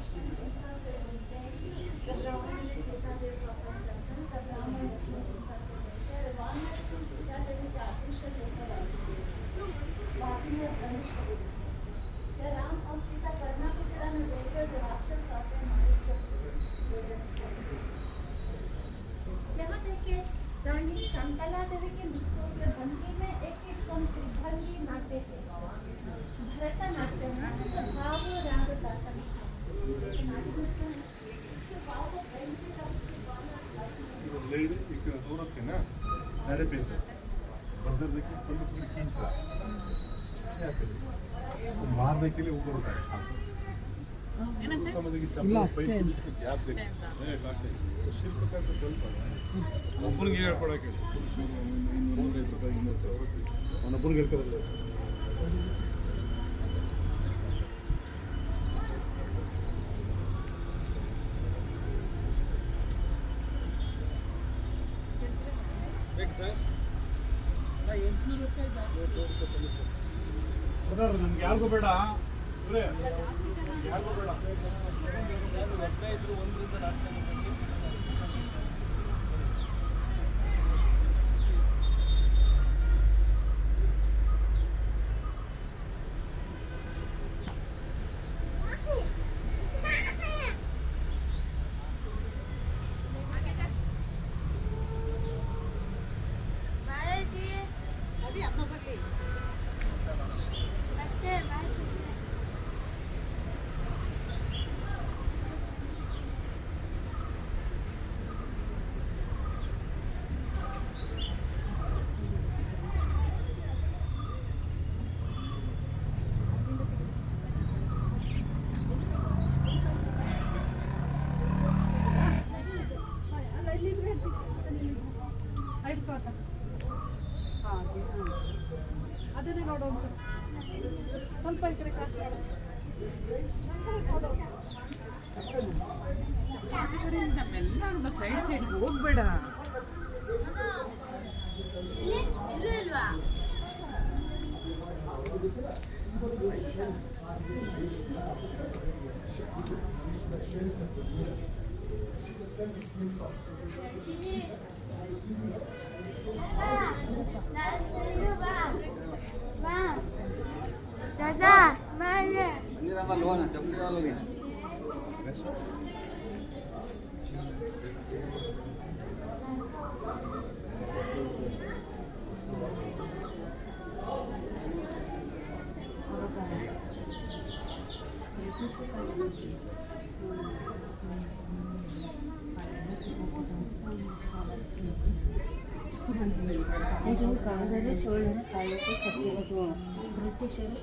चिंता से बोलते हैं कि जब रावण ने सीता देवी का अपहरण करते हैं तब राम और लक्ष्मण चिंता से बोलते हैं राम ने सीता देवी के आदेश लेकर बाजू में धनुष को देखते हैं राम और सीता कर्णा की तरह में बैठकर जो राक्षस आते हैं यहाँ देखिए रानी शंतला देवी के नृत्यों के भंगी में एक त्रिभंगी नाट्य है भरतनाट्यम में इसका भाव राग तारतम्य इसके भाव को ఇక్కడ దూరకేనా సరిపోయింది बंदर देखिए फुल फुल खींच रहा है वो मारने के लिए ऊपर उठा है समझ कि चप्पल गैप देखिए शिल्प का तो चल पड़ा है ऊपर गिर पड़ा के ऊपर गिर कर ನಮ್ಗೆ ಯಾರಿಗೂ ಬೇಡ ಯಾರಿಗೂ ಬೇಡ ಇದ್ರು ಒಂದರಿಂದ ನಾಲ್ಕು ಅದನ್ನೇ ನೋಡೋ ಸ್ವಲ್ಪ ಈ ಕಡೆ ನಮ್ಮೆಲ್ಲ ಸೈಡ್ ಸೈಡ್ ಹೋಗ್ಬೇಡ ಇಲ್ವಾ दादा मारे ini nama luana chapli wala ni ಇದು ಕಾಗದದ ಚೋಳನ ಕಾಲಕ್ಕೆ ಕಟ್ಟಿರೋದು ಬ್ರಿಟಿಷರು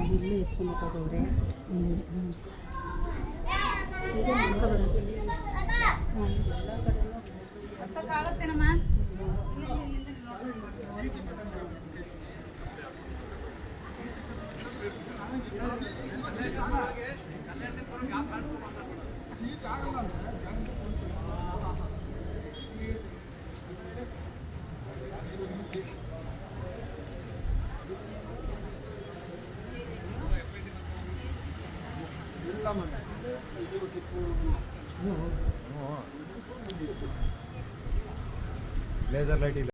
ಇಲ್ಲೇ ಎತ್ಕೊಂಡು ಹೋಗೋವ್ರೆ ಈಗ ನಮ್ಗೆ ಬರೋದು ಎಲ್ಲ ಕಡೆನೂ ಹತ್ತಕ್ಕಾಗತ್ತೇನಮ್ಮ लेजर लाइट